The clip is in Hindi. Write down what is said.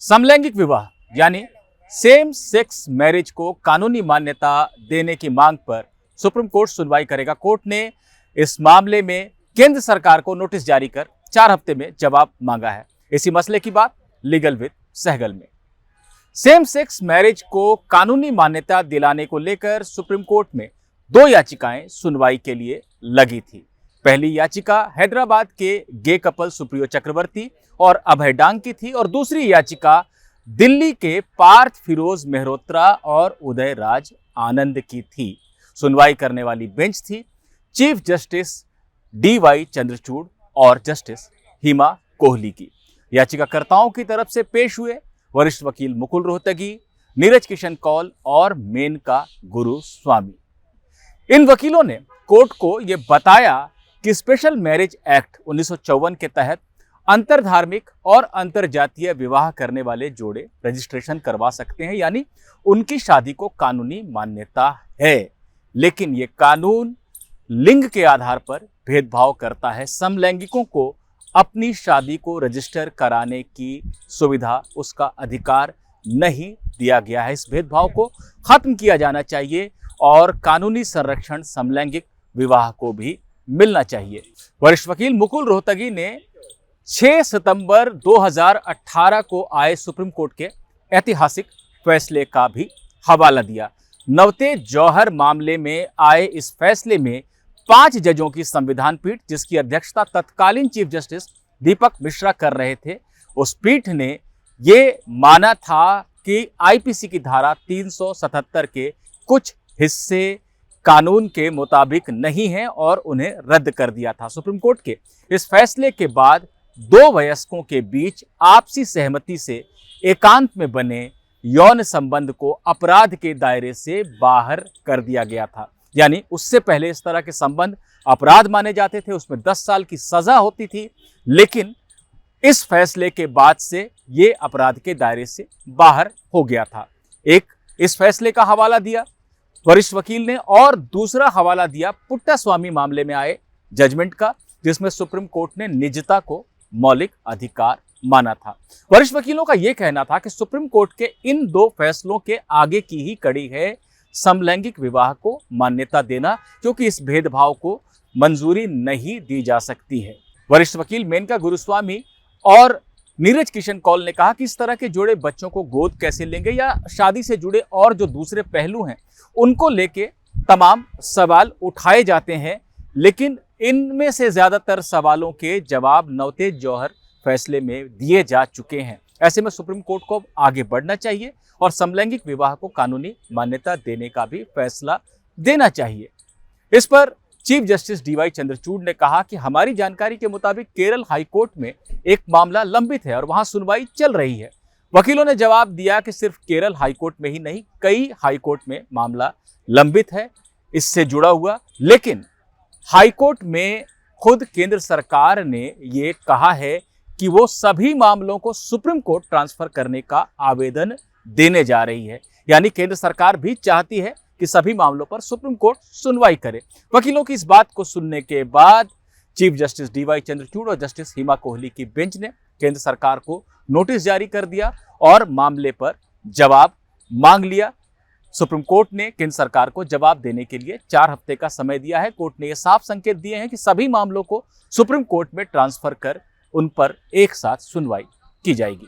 समलैंगिक विवाह यानी सेम सेक्स मैरिज को कानूनी मान्यता देने की मांग पर सुप्रीम कोर्ट सुनवाई करेगा। कोर्ट ने इस मामले में केंद्र सरकार को नोटिस जारी कर 4 हफ्ते में जवाब मांगा है। इसी मसले की बात लीगल विद सहगल में। सेम सेक्स मैरिज को कानूनी मान्यता दिलाने को लेकर सुप्रीम कोर्ट में 2 याचिकाएं सुनवाई के लिए लगी थी। पहली याचिका हैदराबाद के गे कपल सुप्रियो चक्रवर्ती और अभय डांग की थी और दूसरी याचिका दिल्ली के पार्थ फिरोज मेहरोत्रा और उदय राज आनंद की थी। सुनवाई करने वाली बेंच थी चीफ जस्टिस DY चंद्रचूड़ और जस्टिस हिमा कोहली की। याचिकाकर्ताओं की तरफ से पेश हुए वरिष्ठ वकील मुकुल रोहतगी, नीरज किशन कौल और मेनका गुरुस्वामी। इन वकीलों ने कोर्ट को यह बताया कि स्पेशल मैरिज एक्ट 1954 के तहत अंतरधार्मिक और अंतरजातीय विवाह करने वाले जोड़े रजिस्ट्रेशन करवा सकते हैं, यानी उनकी शादी को कानूनी मान्यता है। लेकिन यह कानून लिंग के आधार पर भेदभाव करता है। समलैंगिकों को अपनी शादी को रजिस्टर कराने की सुविधा, उसका अधिकार नहीं दिया गया है। इस भेदभाव को खत्म किया जाना चाहिए और कानूनी संरक्षण समलैंगिक विवाह को भी मिलना चाहिए। वरिष्ठ वकील मुकुल रोहतगी ने 6 सितंबर 2018 को आए सुप्रीम कोर्ट के ऐतिहासिक फैसले का भी हवाला दिया। नवते जौहर मामले में आए इस फैसले में 5 जजों की संविधान पीठ, जिसकी अध्यक्षता तत्कालीन चीफ जस्टिस दीपक मिश्रा कर रहे थे, उस पीठ ने ये माना था कि IPC की धारा 377 के कुछ हिस्से कानून के मुताबिक नहीं हैं और उन्हें रद्द कर दिया था। सुप्रीम कोर्ट के इस फैसले के बाद 2 वयस्कों के बीच आपसी सहमति से एकांत में बने यौन संबंध को अपराध के दायरे से बाहर कर दिया गया था। यानी उससे पहले इस तरह के संबंध अपराध माने जाते थे, उसमें 10 साल की सजा होती थी, लेकिन इस फैसले के बाद से ये अपराध के दायरे से बाहर हो गया था। एक इस फैसले का हवाला दिया वरिष्ठ वकील ने और दूसरा हवाला दिया पुट्टास्वामी मामले में आए जजमेंट का, जिसमें सुप्रीम कोर्ट ने निजता को मौलिक अधिकार माना था। वरिष्ठ वकीलों का यह कहना था कि सुप्रीम कोर्ट के इन 2 फैसलों के आगे की ही कड़ी है समलैंगिक विवाह को मान्यता देना, क्योंकि इस भेदभाव को मंजूरी नहीं दी जा सकती है। वरिष्ठ वकील मेनका गुरुस्वामी और नीरज किशन कौल ने कहा कि इस तरह के जोड़े बच्चों को गोद कैसे लेंगे या शादी से जुड़े और जो दूसरे पहलू हैं उनको लेके तमाम सवाल उठाए जाते हैं, लेकिन इनमें से ज्यादातर सवालों के जवाब नवते जौहर फैसले में दिए जा चुके हैं। ऐसे में सुप्रीम कोर्ट को आगे बढ़ना चाहिए और समलैंगिक विवाह को कानूनी मान्यता देने का भी फैसला देना चाहिए। इस पर चीफ जस्टिस DY चंद्रचूड़ ने कहा कि हमारी जानकारी के मुताबिक केरल हाईकोर्ट में एक मामला लंबित है और वहां सुनवाई चल रही है। वकीलों ने जवाब दिया कि सिर्फ केरल हाईकोर्ट में ही नहीं, कई हाईकोर्ट में मामला लंबित है इससे जुड़ा हुआ, लेकिन हाईकोर्ट में खुद केंद्र सरकार ने ये कहा है कि वो सभी मामलों को सुप्रीम कोर्ट ट्रांसफर करने का आवेदन देने जा रही है। यानी केंद्र सरकार भी चाहती है कि सभी मामलों पर सुप्रीम कोर्ट सुनवाई करे। वकीलों की इस बात को सुनने के बाद चीफ जस्टिस DY चंद्रचूड़ और जस्टिस हिमा कोहली की बेंच ने केंद्र सरकार को नोटिस जारी कर दिया और मामले पर जवाब मांग लिया। सुप्रीम कोर्ट ने केंद्र सरकार को जवाब देने के लिए 4 हफ्ते का समय दिया है। कोर्ट ने यह साफ संकेत दिए हैं कि सभी मामलों को सुप्रीम कोर्ट में ट्रांसफर कर उन पर एक साथ सुनवाई की जाएगी।